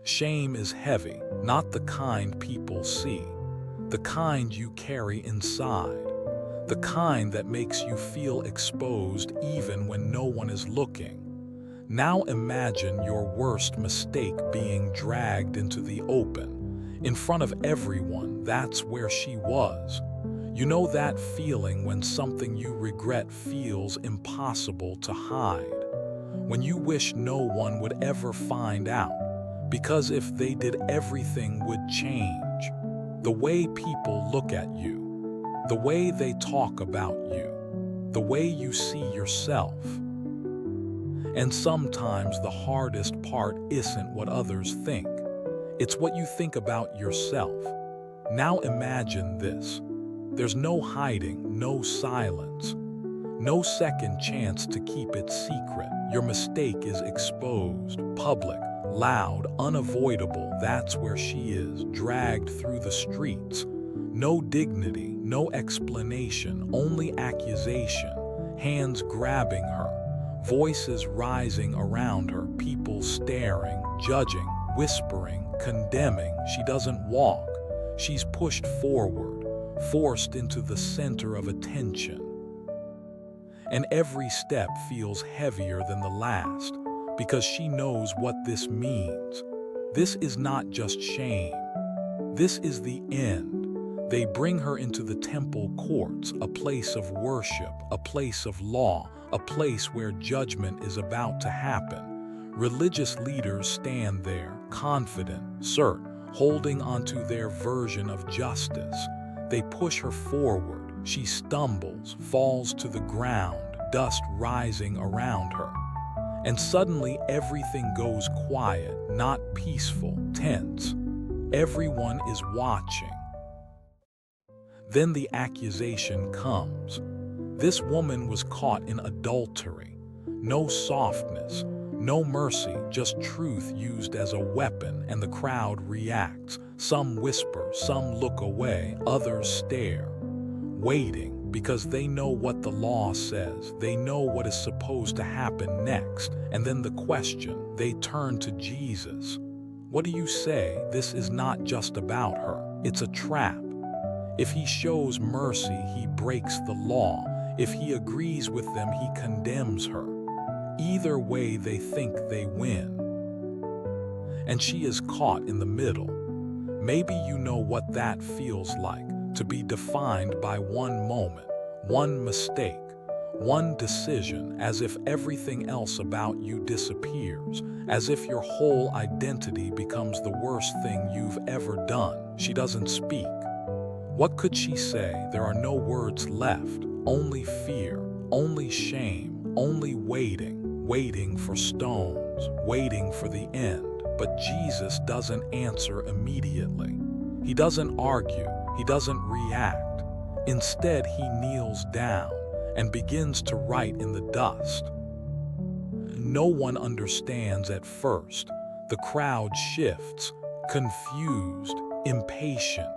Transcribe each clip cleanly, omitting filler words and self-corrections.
Shame is heavy, not the kind people see, the kind you carry inside, the kind that makes you feel exposed even when no one is looking. Now imagine your worst mistake being dragged into the open. In front of everyone, that's where she was. You know that feeling when something you regret feels impossible to hide, when you wish no one would ever find out, because if they did, everything would change. The way people look at you, the way they talk about you, the way you see yourself. And sometimes the hardest part isn't what others think. It's what you think about yourself. Now imagine this. There's no hiding, no silence, no second chance to keep it secret. Your mistake is exposed, public, loud, unavoidable. That's where she is, dragged through the streets. No dignity, no explanation, only accusation. Hands grabbing her, voices rising around her, people staring, judging, whispering, condemning. She doesn't walk. She's pushed forward, forced into the center of attention. And every step feels heavier than the last, because she knows what this means. This is not just shame. This is the end. They bring her into the temple courts, a place of worship, a place of law, a place where judgment is about to happen. Religious leaders stand there, confident, certain, holding onto their version of justice. They push her forward. She stumbles, falls to the ground, dust rising around her. And suddenly everything goes quiet, not peaceful, tense. Everyone is watching. Then the accusation comes. This woman was caught in adultery. No softness, no mercy, just truth used as a weapon, and the crowd reacts. Some whisper, some look away, others stare, waiting, because they know what the law says. They know what is supposed to happen next. And then the question, they turn to Jesus. What do you say? This is not just about her. It's a trap. If he shows mercy, he breaks the law. If he agrees with them, he condemns her. Either way, they think they win. And she is caught in the middle. Maybe you know what that feels like, to be defined by one moment, one mistake, one decision, as if everything else about you disappears, as if your whole identity becomes the worst thing you've ever done. She doesn't speak. What could she say? There are no words left, only fear, only shame, only waiting for stones, waiting for the end. But Jesus doesn't answer immediately. He doesn't argue, he doesn't react. Instead, he kneels down and begins to write in the dust. No one understands at first. The crowd shifts, confused, impatient.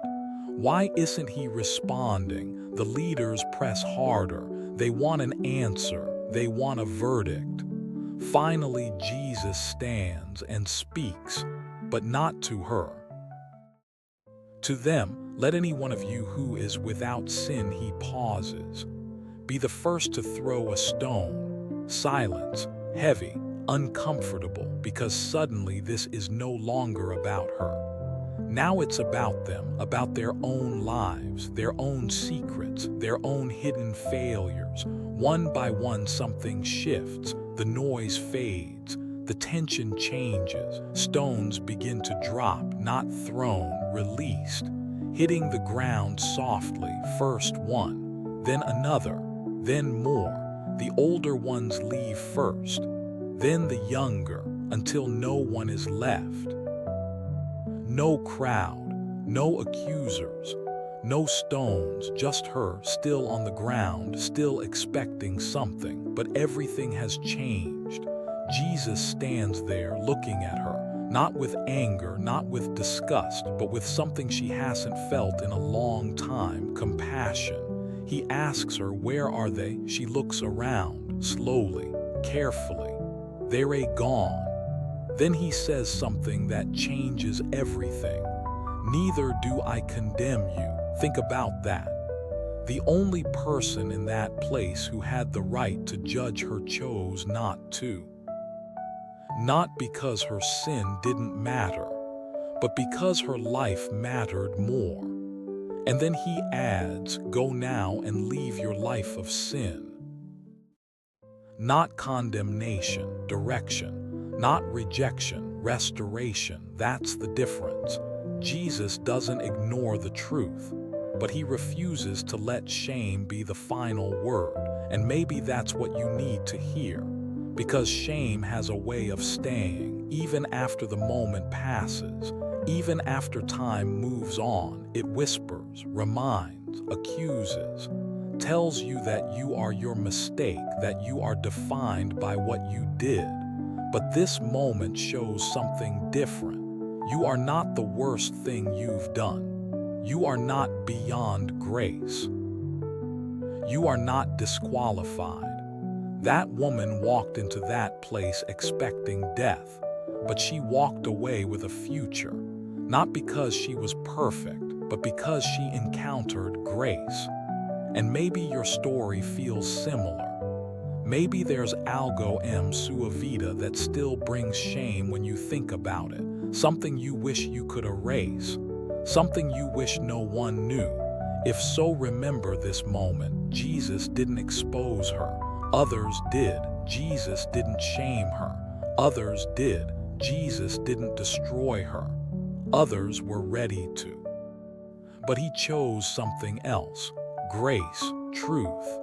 Why isn't he responding? The leaders press harder. They want an answer. They want a verdict. Finally, Jesus stands and speaks, but not to her. To them, let any one of you who is without sin, he pauses, be the first to throw a stone. Silence, heavy, uncomfortable, because suddenly this is no longer about her. Now it's about them, about their own lives, their own secrets, their own hidden failures. One by one, something shifts. The noise fades. The tension changes. Stones begin to drop, not thrown, released, hitting the ground softly. First one, then another, then more. The older ones leave first, then the younger, until no one is left. No crowd, no accusers, no stones, just her, still on the ground, still expecting something. But everything has changed. Jesus stands there looking at her, not with anger, not with disgust, but with something she hasn't felt in a long time, compassion. He asks her, "Where are they?" She looks around, slowly, carefully. They're gone. Then he says something that changes everything. Neither do I condemn you. Think about that. The only person in that place who had the right to judge her chose not to. Not because her sin didn't matter, but because her life mattered more. And then he adds, go now and leave your life of sin. Not condemnation, direction. Not rejection, restoration. That's the difference. Jesus doesn't ignore the truth, but he refuses to let shame be the final word. And maybe that's what you need to hear, because shame has a way of staying even after the moment passes, even after time moves on. It whispers, reminds, accuses, tells you that you are your mistake, that you are defined by what you did. But this moment shows something different. You are not the worst thing you've done. You are not beyond grace. You are not disqualified. That woman walked into that place expecting death, but she walked away with a future, not because she was perfect, but because she encountered grace. And maybe your story feels similar. Maybe there's algo m sua vida that still brings shame when you think about it, something you wish you could erase, something you wish no one knew. If so, remember this moment. Jesus didn't expose her. Others did. Jesus didn't shame her. Others did. Jesus didn't destroy her. Others were ready to. But he chose something else: grace, truth,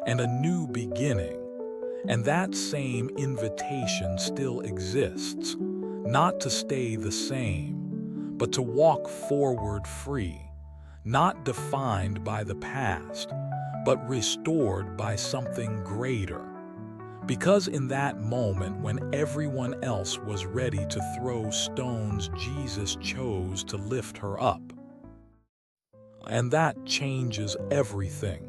and a new beginning. And that same invitation still exists, not to stay the same, but to walk forward free, not defined by the past, but restored by something greater. Because in that moment when everyone else was ready to throw stones, Jesus chose to lift her up. And that changes everything.